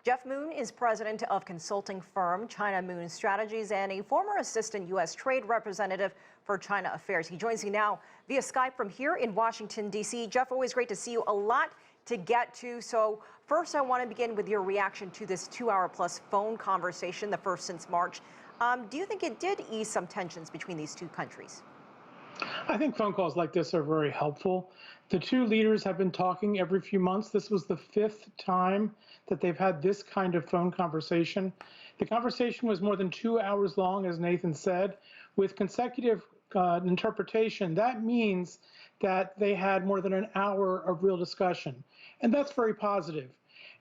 Jeff Moon is president of consulting firm China Moon Strategies and a former assistant U.S. trade representative for China Affairs. He joins me now via Skype from here in Washington, D.C. Jeff, always great to see you. A lot to get to. So first, I want to begin with your reaction to this 2-hour-plus phone conversation, the first since March. Do you think it did ease some tensions between these two countries? I think phone calls like this are very helpful. The two leaders have been talking every few months. This was the 5th time that they've had this kind of phone conversation. The conversation was more than 2 hours long, as Nathan said, with consecutive interpretation. That means that they had more than an hour of real discussion, and that's very positive.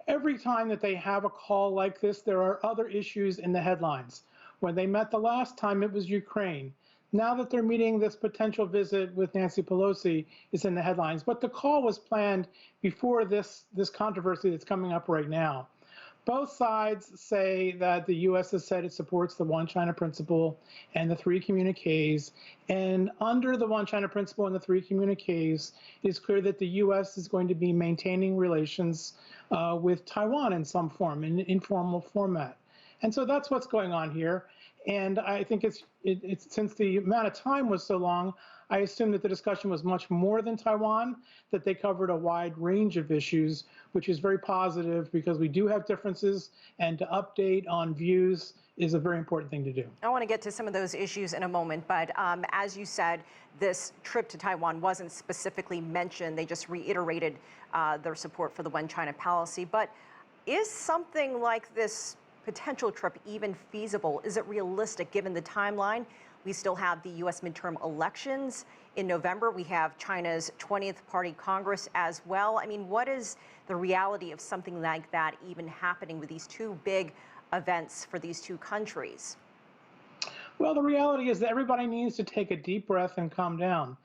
Every time that they have a call like this, there are other issues in the headlines. When they met the last time, it was Ukraine. Now that they're meeting, this potential visit with Nancy Pelosi is in the headlines. But the call was planned before this controversy that's coming up right now. Both sides say that the U.S. has said it supports the One China principle and the 3 communiques. And under the One China principle and the 3 communiques, it's clear that the U.S. is going to be maintaining relations with Taiwan in some form, in an informal format. And so that's what's going on here. And I think it's since the amount of time was so long, I assume that the discussion was much more than Taiwan, that they covered a wide range of issues, which is very positive because we do have differences, and to update on views is a very important thing to do. I want to get to some of those issues in a moment, but as you said, this trip to Taiwan wasn't specifically mentioned. They just reiterated their support for the One China policy. But is something like this potential trip even feasible? Is it realistic given the timeline? We still have the U.S. midterm elections in November. We have China's 20th Party Congress as well. I mean, what is the reality of something like that even happening with these two big events for these two countries? Well, the reality is that everybody needs to take a deep breath and calm down.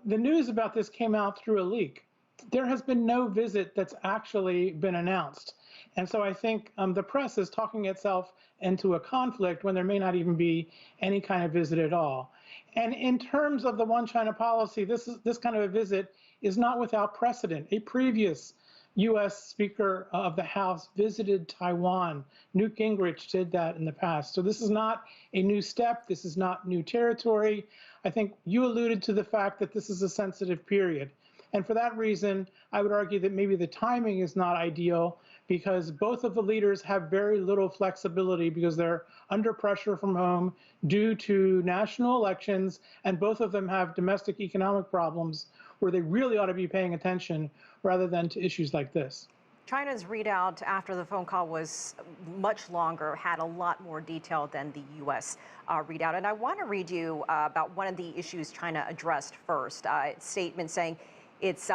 The news about this came out through a leak. There has been no visit that's actually been announced. And so I think the press is talking itself into a conflict when there may not even be any kind of visit at all. And in terms of the One China policy, this kind of a visit is not without precedent. A previous U.S. Speaker of the House visited Taiwan. Newt Gingrich did that in the past. So this is not a new step. This is not new territory. I think you alluded to the fact that this is a sensitive period. And for that reason, I would argue that maybe the timing is not ideal because both of the leaders have very little flexibility because they're under pressure from home due to national elections, and both of them have domestic economic problems where they really ought to be paying attention rather than to issues like this. China's readout after the phone call was much longer, had a lot more detail than the U.S. Readout. And I want to read you about one of the issues China addressed first. Statement saying it's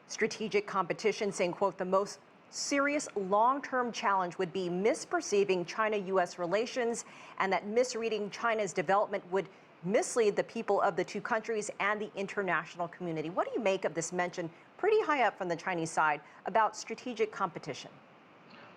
strategic competition, saying, quote, the most serious long-term challenge would be misperceiving China-U.S. relations, and that misreading China's development would mislead the people of the two countries and the international community. What do you make of this mention pretty high up from the Chinese side about strategic competition?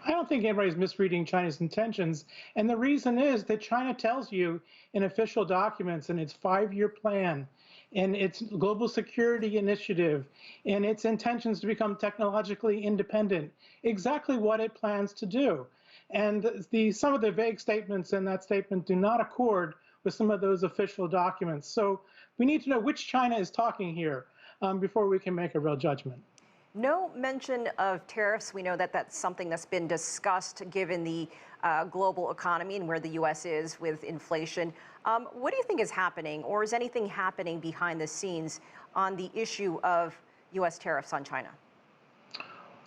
I don't think anybody's misreading China's intentions. And the reason is that China tells you in official documents in its 5-year plan, in its global security initiative, in its intentions to become technologically independent, exactly what it plans to do. And some of the vague statements in that statement do not accord with some of those official documents. So we need to know which China is talking here before we can make a real judgment. No mention of tariffs. We know that that's something that's been discussed given the global economy and where the U.S. is with inflation. What do you think is happening, or is anything happening behind the scenes on the issue of U.S. tariffs on China?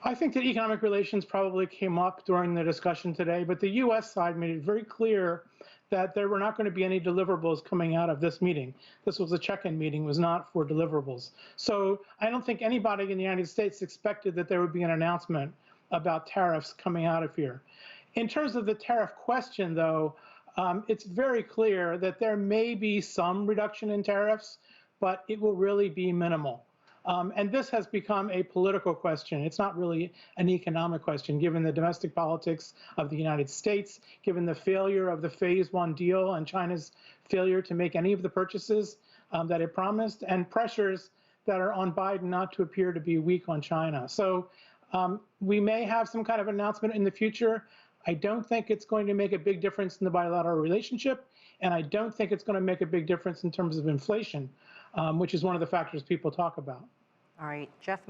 I think that economic relations probably came up during the discussion today, but the U.S. side made it very clear that there were not going to be any deliverables coming out of this meeting. This was a check-in meeting, was not for deliverables. So I don't think anybody in the United States expected that there would be an announcement about tariffs coming out of here. In terms of the tariff question, though, it's very clear that there may be some reduction in tariffs, but it will really be minimal. And this has become a political question. It's not really an economic question, given the domestic politics of the United States, given the failure of the Phase 1 deal and China's failure to make any of the purchases that it promised, and pressures that are on Biden not to appear to be weak on China. So We may have some kind of announcement in the future. I don't think it's going to make a big difference in the bilateral relationship, and I don't think it's going to make a big difference in terms of inflation, which is one of the factors people talk about. All right, Jeff.